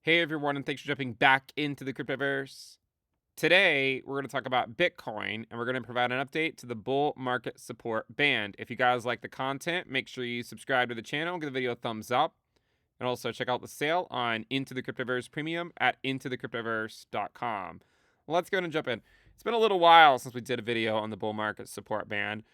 Hey everyone, and thanks for jumping back into the Cryptoverse. Today, we're going to talk about Bitcoin and we're going to provide an update to the bull market support band. If you guys like the content, make sure you subscribe to the channel, give the video a thumbs up, and also check out the sale on Into the Cryptoverse Premium at intothecryptoverse.com. Let's go ahead and jump in. It's been a little while since we did a video on the bull market support band.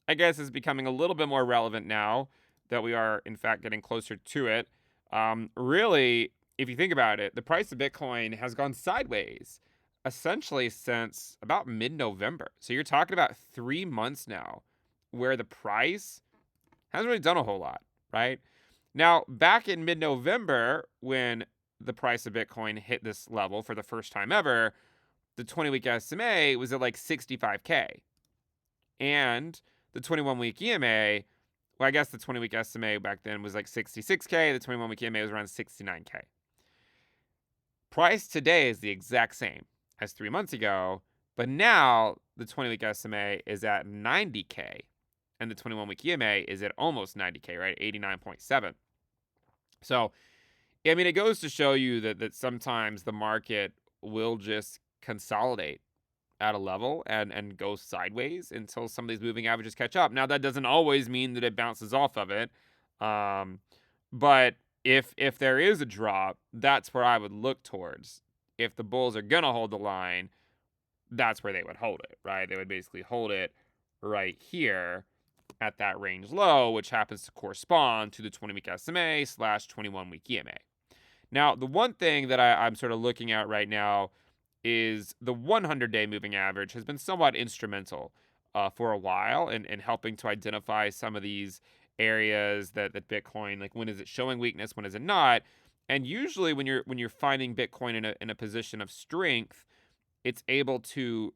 I guess it's becoming a little bit more relevant now that we are, in fact, getting closer to it. Really, if you think about it, the price of Bitcoin has gone sideways essentially since about mid-November. So you're talking about 3 months now where the price hasn't really done a whole lot, right? Now, back in mid-November, when the price of Bitcoin hit this level for the first time ever, the 20-week SMA was at like 65K. And the 21-week EMA, well, I guess the 20-week SMA back then was like 66K. The 21-week EMA was around 69K. Price today is the exact same as 3 months ago, but now the 20-week SMA is at 90K, and the 21-week EMA is at almost 90K, right? 89.7. So, I mean, it goes to show you that sometimes the market will just consolidate at a level and go sideways until some of these moving averages catch up. Now, that doesn't always mean that it bounces off of it. But if there is a drop, that's where I would look towards. If the bulls are gonna hold the line, that's where they would hold it, right? They would basically hold it right here at that range low, which happens to correspond to the 20-week SMA slash 21-week EMA. Now, the one thing that I'm sort of looking at right now is the 100-day moving average has been somewhat instrumental for a while in helping to identify some of these areas that Bitcoin, like, when is it showing weakness, when is it not? And usually when you're finding Bitcoin in a position of strength, it's able to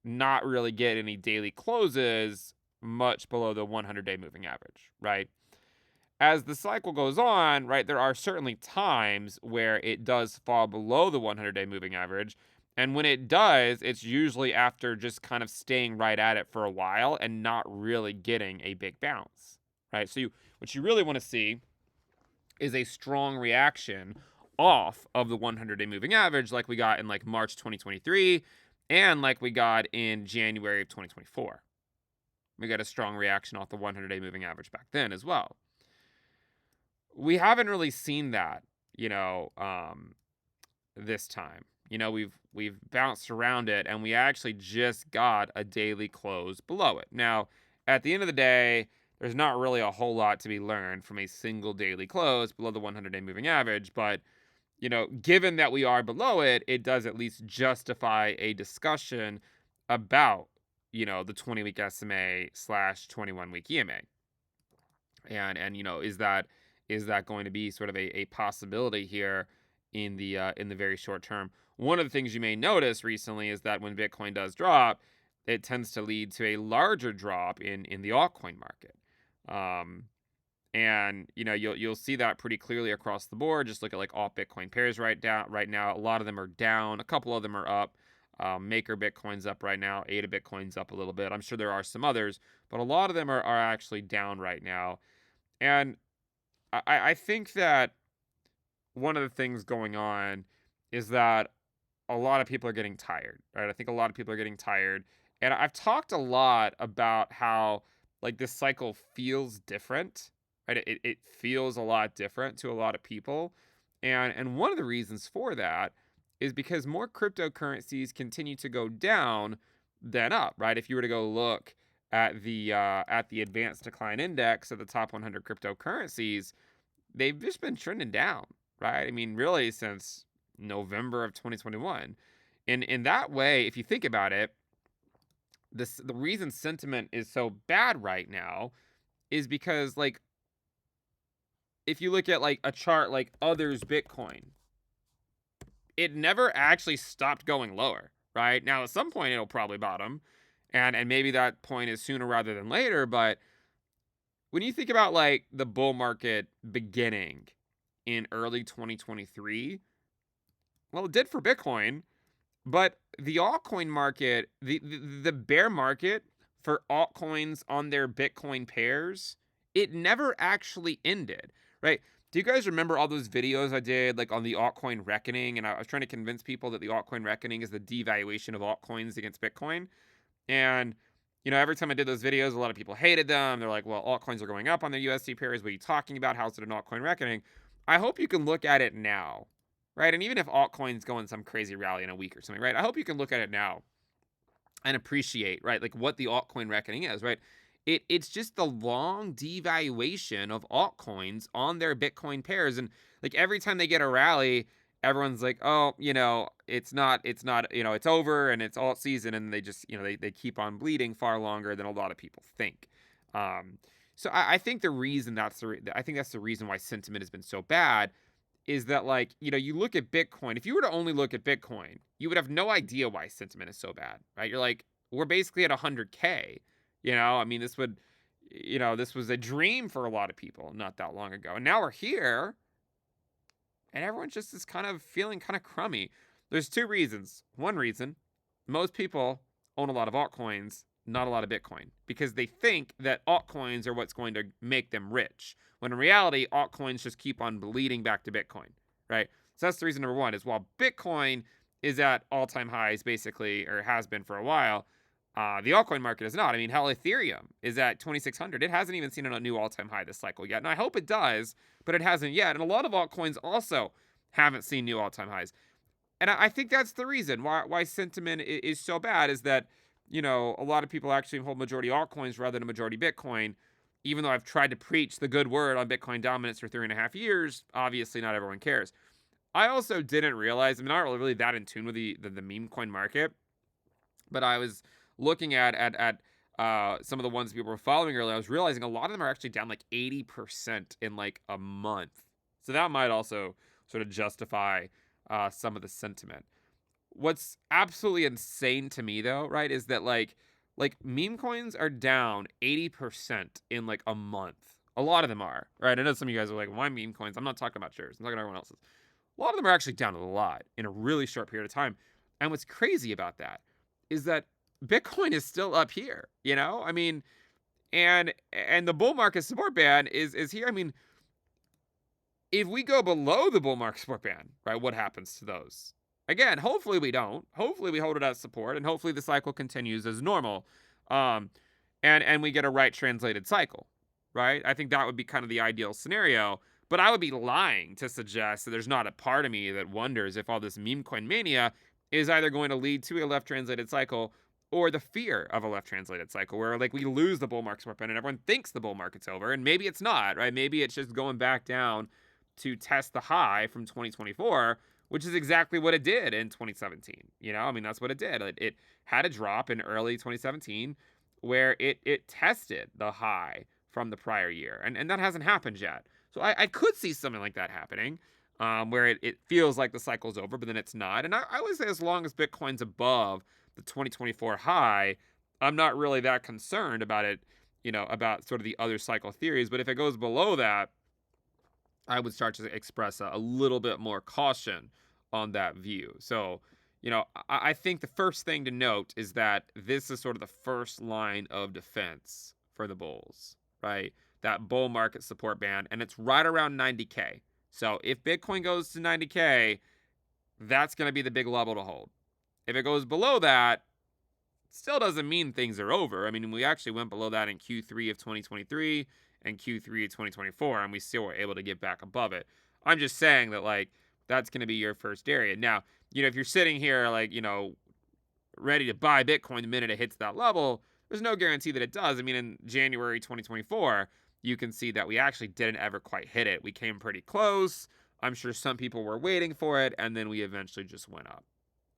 not really get any daily closes much below the 100-day moving average, right? As the cycle goes on, right, there are certainly times where it does fall below the 100-day moving average. And when it does, it's usually after just kind of staying right at it for a while and not really getting a big bounce, right? So what you really want to see is a strong reaction off of the 100-day moving average like we got in like March 2023 and like we got in January of 2024. We got a strong reaction off the 100-day moving average back then as well. We haven't really seen that, this time. We've bounced around it and we actually just got a daily close below it. Now, at the end of the day, there's not really a whole lot to be learned from a single daily close below the 100-day moving average, but given that we are below it, it does at least justify a discussion about, the 20-week SMA slash 21-week EMA. And is that going to be sort of a possibility here in the very short term? One of the things you may notice recently is that when Bitcoin does drop, it tends to lead to a larger drop in the altcoin market. And you'll see that pretty clearly across the board. Just look at like alt Bitcoin pairs right now. A lot of them are down. A couple of them are up. Maker Bitcoin's up right now. ADA Bitcoin's up a little bit. I'm sure there are some others, but a lot of them are actually down right now. And I think that one of the things going on is that a lot of people are getting tired, right? I think a lot of people are getting tired. And I've talked a lot about how, like, this cycle feels different, right? It feels a lot different to a lot of people. And one of the reasons for that is because more cryptocurrencies continue to go down than up, right? If you were to go look at the advanced decline index of the top 100 cryptocurrencies, they've just been trending down, right? I mean, really since November of 2021. And in that way, if you think about it, the reason sentiment is so bad right now is because, like, if you look at like a chart like others Bitcoin, it never actually stopped going lower, right? Now at some point it'll probably bottom, and maybe that point is sooner rather than later, but when you think about like the bull market beginning in early 2023, well, it did for Bitcoin, but the altcoin market, the bear market for altcoins on their Bitcoin pairs, it never actually ended, right? Do you guys remember all those videos I did, like, on the altcoin reckoning? And I was trying to convince people that the altcoin reckoning is the devaluation of altcoins against Bitcoin. And, every time I did those videos, a lot of people hated them. They're like, well, altcoins are going up on their USD pairs. What are you talking about? How's it an altcoin reckoning? I hope you can look at it now, right? And even if altcoins go in some crazy rally in a week or something, right? I hope you can look at it now and appreciate, right, like what the altcoin reckoning is, right? It's just the long devaluation of altcoins on their Bitcoin pairs. And like every time they get a rally, everyone's like, oh, it's not, it's over and it's alt season, and they just, they keep on bleeding far longer than a lot of people think. Um, so I think I think that's the reason why sentiment has been so bad, is that, like, you look at Bitcoin. If you were to only look at Bitcoin, you would have no idea why sentiment is so bad, right? You're like, we're basically at 100K. I mean, this was a dream for a lot of people not that long ago. And now we're here, and everyone just is kind of feeling kind of crummy. There's two reasons. One reason, most people own a lot of altcoins, not a lot of Bitcoin, because they think that altcoins are what's going to make them rich, when in reality, altcoins just keep on bleeding back to Bitcoin, right? So that's the reason number one, is while Bitcoin is at all-time highs, basically, or has been for a while, the altcoin market is not. I mean, hell, Ethereum is at 2,600. It hasn't even seen a new all-time high this cycle yet. And I hope it does, but it hasn't yet. And a lot of altcoins also haven't seen new all-time highs. And I think that's the reason why sentiment is so bad, is that, a lot of people actually hold majority altcoins rather than a majority Bitcoin. Even though I've tried to preach the good word on Bitcoin dominance for 3.5 years, obviously not everyone cares. I also didn't realize, I'm not really that in tune with the meme coin market, but I was looking at some of the ones people were following earlier. I was realizing a lot of them are actually down like 80% in like a month. So that might also sort of justify some of the sentiment. What's absolutely insane to me, though, right, is that like meme coins are down 80% in like a month. A lot of them are, right? I know some of you guys are like, why meme coins? I'm not talking about shares. I'm talking about everyone else's. A lot of them are actually down a lot in a really short period of time. And what's crazy about that is that Bitcoin is still up here, I mean, and the bull market support band is here. I mean, if we go below the bull market support band, right, what happens to those? Again, hopefully we don't. Hopefully we hold it as support, and hopefully the cycle continues as normal, um, and we get a right translated cycle, right? I think that would be kind of the ideal scenario. But I would be lying to suggest that there's not a part of me that wonders if all this meme coin mania is either going to lead to a left translated cycle, or the fear of a left translated cycle, where like we lose the bull market support band and everyone thinks the bull market's over, and maybe it's not, right? Maybe it's just going back down to test the high from 2024, which is exactly what it did in 2017. I mean, that's what it did. It had a drop in early 2017 where it tested the high from the prior year, and that hasn't happened yet. So I could see something like that happening, where it feels like the cycle's over, but then it's not. And I would say, as long as Bitcoin's above the 2024 high, I'm not really that concerned about it, about sort of the other cycle theories. But if it goes below that, I would start to express a little bit more caution on that view. So, I think the first thing to note is that this is sort of the first line of defense for the bulls, right? That bull market support band, and it's right around 90K. So if Bitcoin goes to 90K, that's going to be the big level to hold. If it goes below that, still doesn't mean things are over. I mean, we actually went below that in Q3 of 2023 and Q3 of 2024, and we still were able to get back above it. I'm just saying that, like, that's going to be your first area. Now, if you're sitting here, like, ready to buy Bitcoin the minute it hits that level, there's no guarantee that it does. I mean, in January 2024, you can see that we actually didn't ever quite hit it. We came pretty close. I'm sure some people were waiting for it, and then we eventually just went up.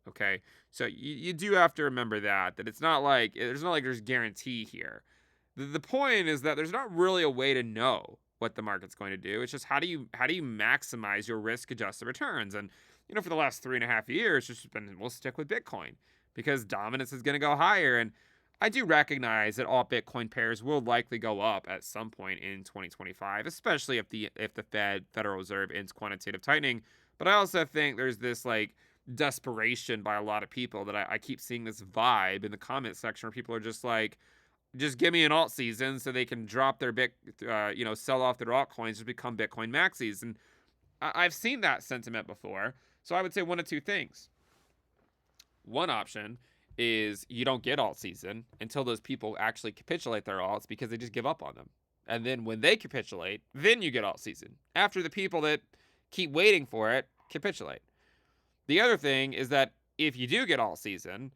Okay, so you do have to remember that it's not like there's guarantee here. The point is that there's not really a way to know what the market's going to do. It's just how do you maximize your risk adjusted returns? And for the last 3.5 years, it's just been, we'll stick with Bitcoin because dominance is going to go higher. And I do recognize that all Bitcoin pairs will likely go up at some point in 2025, especially if the Federal Reserve ends quantitative tightening. But I also think there's this like desperation by a lot of people that I keep seeing this vibe in the comment section where people are just like, just give me an alt season so they can drop their sell off their altcoins, just become Bitcoin maxis. And I've seen that sentiment before. So I would say one of two things. One option is you don't get alt season until those people actually capitulate their alts because they just give up on them. And then when they capitulate, then you get alt season. After the people that keep waiting for it capitulate. The other thing is that if you do get alt season,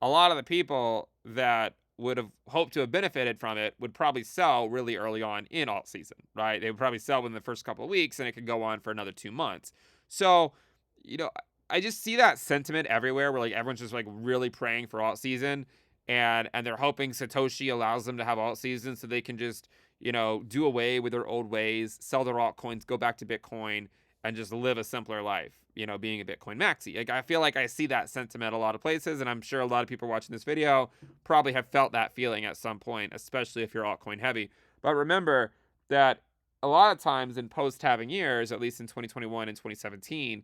a lot of the people that would have hoped to have benefited from it would probably sell really early on in alt season, right? They would probably sell within the first couple of weeks and it could go on for another 2 months. So, you know, I just see that sentiment everywhere where like everyone's just like really praying for alt season and they're hoping Satoshi allows them to have alt season so they can just, do away with their old ways, sell their altcoins, go back to Bitcoin and just live a simpler life, being a Bitcoin maxi. Like, I feel like I see that sentiment a lot of places, and I'm sure a lot of people watching this video probably have felt that feeling at some point, especially if you're altcoin heavy. But remember that a lot of times in post-halving years, at least in 2021 and 2017,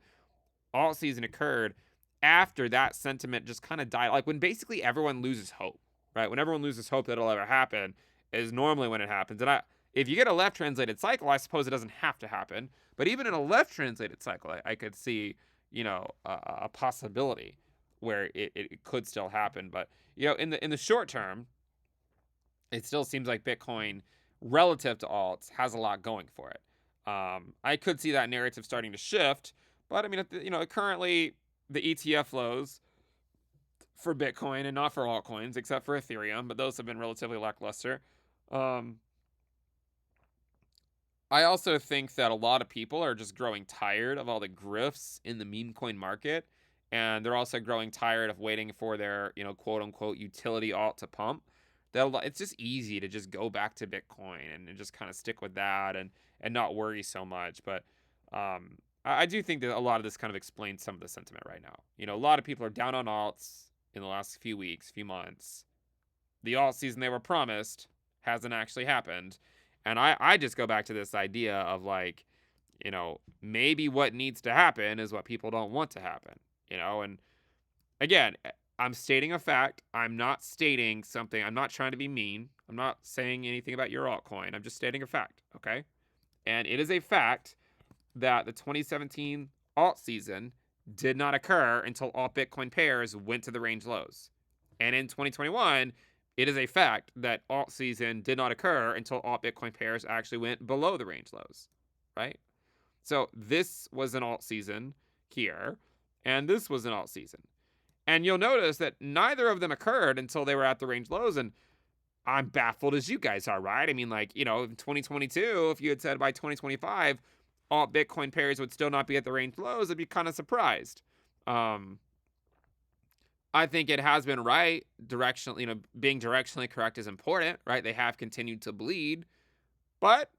alt season occurred after that sentiment just kind of died. Like when basically everyone loses hope, right? When everyone loses hope that it'll ever happen is normally when it happens. And if you get a left translated cycle, I suppose it doesn't have to happen. But even in a left translated cycle, I could see, a possibility where it could still happen. But, in the short term, it still seems like Bitcoin relative to alts has a lot going for it. I could see that narrative starting to shift, but I mean, currently the ETF flows for Bitcoin and not for altcoins, except for Ethereum, but those have been relatively lackluster. Um, I also think that a lot of people are just growing tired of all the grifts in the meme coin market. And they're also growing tired of waiting for their, quote unquote utility alt to pump. It's just easy to just go back to Bitcoin and just kind of stick with that and not worry so much. But I do think that a lot of this kind of explains some of the sentiment right now. A lot of people are down on alts in the last few weeks, few months. The alt season they were promised hasn't actually happened. And I just go back to this idea of like, maybe what needs to happen is what people don't want to happen, and again, I'm stating a fact. I'm not stating something. I'm not trying to be mean. I'm not saying anything about your altcoin. I'm just stating a fact, okay? And it is a fact that the 2017 alt season did not occur until alt Bitcoin pairs went to the range lows. And in 2021, it is a fact that alt season did not occur until alt Bitcoin pairs actually went below the range lows, right? So this was an alt season here, and this was an alt season. And you'll notice that neither of them occurred until they were at the range lows. And I'm baffled as you guys are, right? I mean, like, in 2022, if you had said by 2025, all Bitcoin pairs would still not be at the range lows, I'd be kind of surprised. I think it has been right. Directionally, being directionally correct is important, right? They have continued to bleed, but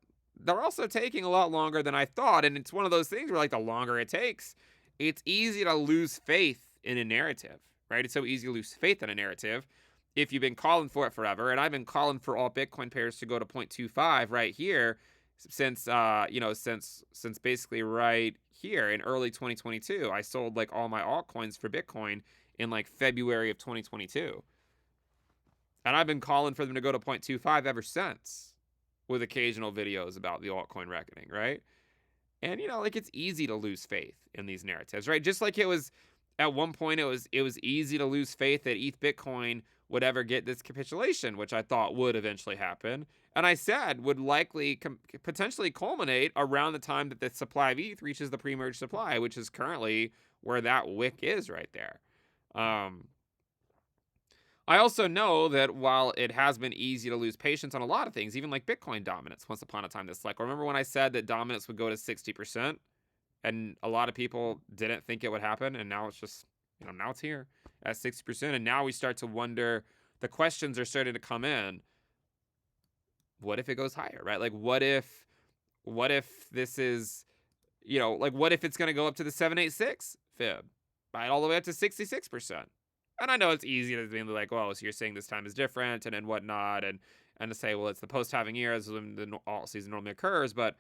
they're also taking a lot longer than I thought. And it's one of those things where, like, the longer it takes, it's easy to lose faith in a narrative, right? It's so easy to lose faith in a narrative if you've been calling for it forever. And I've been calling for all Bitcoin pairs to go to 0.25 right here since since basically right here in early 2022. I sold like all my altcoins for Bitcoin in like February of 2022. And I've been calling for them to go to 0.25 ever since, with occasional videos about the altcoin reckoning, right? And like it's easy to lose faith in these narratives, right? Just like it was at one point, it was easy to lose faith that ETH Bitcoin would ever get this capitulation, which I thought would eventually happen, and I said would likely potentially culminate around the time that the supply of ETH reaches the pre-merge supply, which is currently where that wick is right there. I also know that while it has been easy to lose patience on a lot of things, even like Bitcoin dominance once upon a time this cycle. Remember when I said that dominance would go to 60%? And a lot of people didn't think it would happen, and now it's just, now it's here at 60%. And now we start to wonder, the questions are starting to come in. What if it goes higher, right? Like, what if this is, like, what if it's going to go up to the 786 fib, right? All the way up to 66%. And I know it's easy to be like, well, so you're saying this time is different and whatnot. And to say, well, it's the post-halving years when the alt season normally occurs. But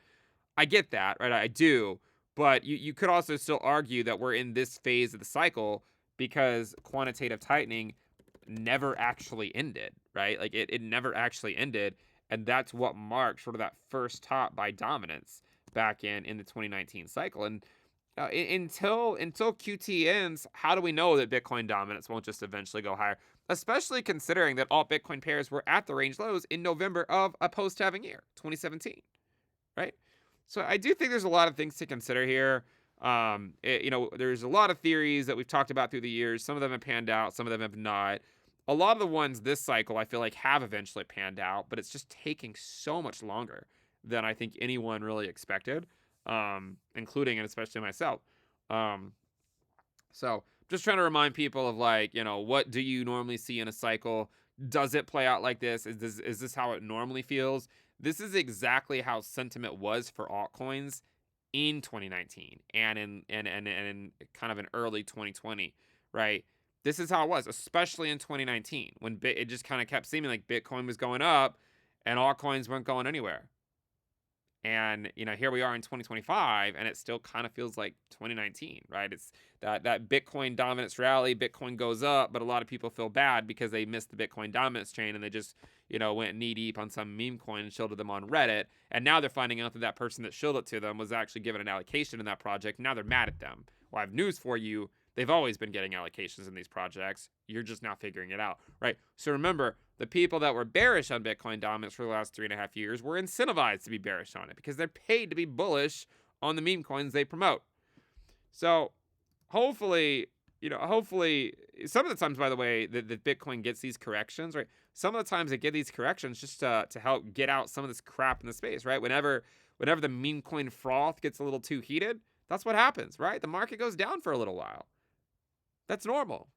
I get that, right? I do. But you could also still argue that we're in this phase of the cycle because quantitative tightening never actually ended, right? Like it never actually ended. And that's what marked sort of that first top by dominance back in the 2019 cycle. And until QT ends, how do we know that Bitcoin dominance won't just eventually go higher? Especially considering that all Bitcoin pairs were at the range lows in November of a post-halving year, 2017, right? So I do think there's a lot of things to consider here. There's a lot of theories that we've talked about through the years. Some of them have panned out, some of them have not. A lot of the ones this cycle I feel like have eventually panned out, but it's just taking so much longer than I think anyone really expected, including and especially myself. Um, so just trying to remind people of, like, what do you normally see in a cycle? Does it play out like this? Is this how it normally feels? This is exactly how sentiment was for altcoins in 2019 and in kind of in early 2020, right? This is how it was, especially in 2019 when it just kind of kept seeming like Bitcoin was going up and altcoins weren't going anywhere. And here we are in 2025, and it still kind of feels like 2019, right? It's that Bitcoin dominance rally. Bitcoin goes up, but a lot of people feel bad because they missed the Bitcoin dominance chain, and they just went knee deep on some meme coin and shielded them on Reddit. And now they're finding out that that person that shielded it to them was actually given an allocation in that project. Now they're mad at them. Well, I have news for you. They've always been getting allocations in these projects. You're just now figuring it out, right? So remember, the people that were bearish on Bitcoin dominance for the last 3.5 years were incentivized to be bearish on it because they're paid to be bullish on the meme coins they promote. So hopefully, hopefully some of the times, by the way, that Bitcoin gets these corrections, right? Some of the times they get these corrections just to help get out some of this crap in the space, right? Whenever the meme coin froth gets a little too heated, that's what happens, right? The market goes down for a little while. That's normal,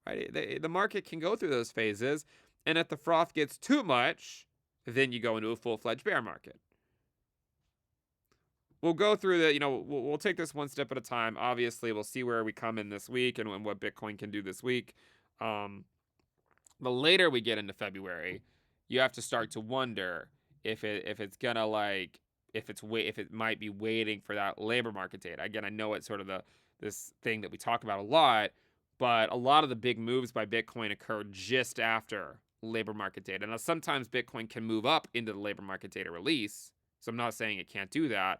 right? The market can go through those phases, and if the froth gets too much, then you go into a full-fledged bear market. We'll go through we'll take this one step at a time. Obviously, we'll see where we come in this week and what Bitcoin can do this week. The later we get into February, you have to start to wonder if it's gonna, like, if it might be waiting for that labor market data. Again, I know it's sort of this thing that we talk about a lot, but a lot of the big moves by Bitcoin occurred just after labor market data. Now, sometimes Bitcoin can move up into the labor market data release, so I'm not saying it can't do that.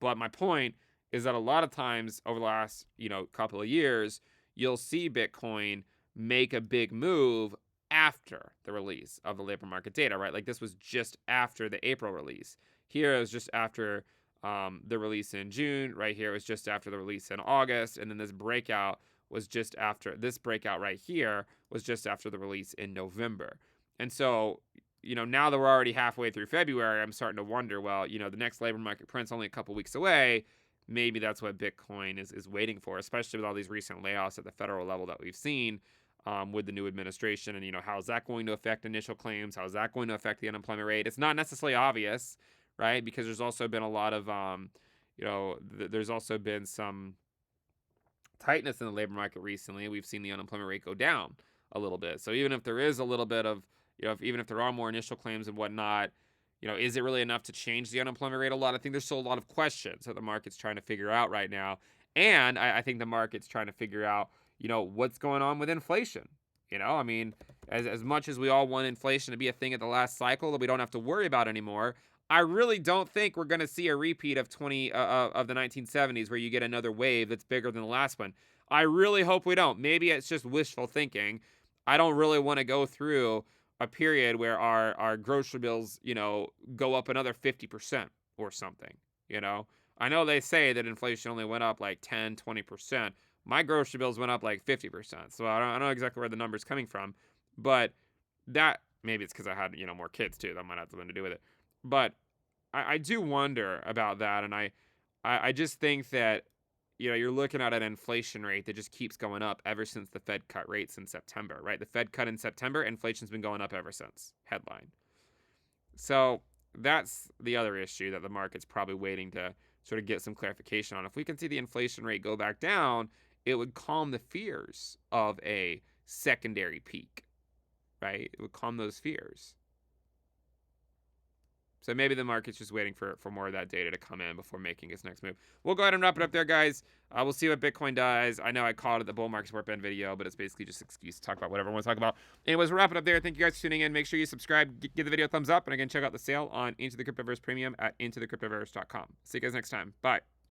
But my point is that a lot of times over the last, couple of years, you'll see Bitcoin make a big move after the release of the labor market data, right? Like, this was just after the April release. Here it was just after the release in June. Right here it was just after the release in August. And then this breakout right here was just after the release in November. And so, now that we're already halfway through February, I'm starting to wonder, well, the next labor market print's only a couple weeks away. Maybe that's what Bitcoin is waiting for, especially with all these recent layoffs at the federal level that we've seen with the new administration. And, how is that going to affect initial claims? How is that going to affect the unemployment rate? It's not necessarily obvious, right? Because there's also been a lot of, there's also been some tightness in the labor market recently. We've seen the unemployment rate go down a little bit. So even if there is a little bit of, even if there are more initial claims and whatnot, is it really enough to change the unemployment rate a lot? I think there's still a lot of questions that the market's trying to figure out right now. And I think the market's trying to figure out, what's going on with inflation. I mean, as much as we all want inflation to be a thing at the last cycle that we don't have to worry about anymore, I really don't think we're going to see a repeat of of the 1970s where you get another wave that's bigger than the last one. I really hope we don't. Maybe it's just wishful thinking. I don't really want to go through a period where our grocery bills, go up another 50% or something, I know they say that inflation only went up like 10, 20%. My grocery bills went up like 50%. So I don't know exactly where the number's coming from, but that maybe it's because I had, more kids too. That might have something to do with it. But I do wonder about that. And I just think that, you're looking at an inflation rate that just keeps going up ever since the Fed cut rates in September, right? The Fed cut in September, inflation's been going up ever since. Headline. So that's the other issue that the market's probably waiting to sort of get some clarification on. If we can see the inflation rate go back down, it would calm the fears of a secondary peak, right? It would calm those fears. So maybe the market's just waiting for more of that data to come in before making its next move. We'll go ahead and wrap it up there, guys. We'll see what Bitcoin does. I know I called it the bull market support band video, but it's basically just an excuse to talk about whatever I want to talk about. Anyways, we'll wrap it up there. Thank you guys for tuning in. Make sure you subscribe, give the video a thumbs up, and again, check out the sale on Into the Cryptoverse Premium at intothecryptoverse.com. See you guys next time. Bye.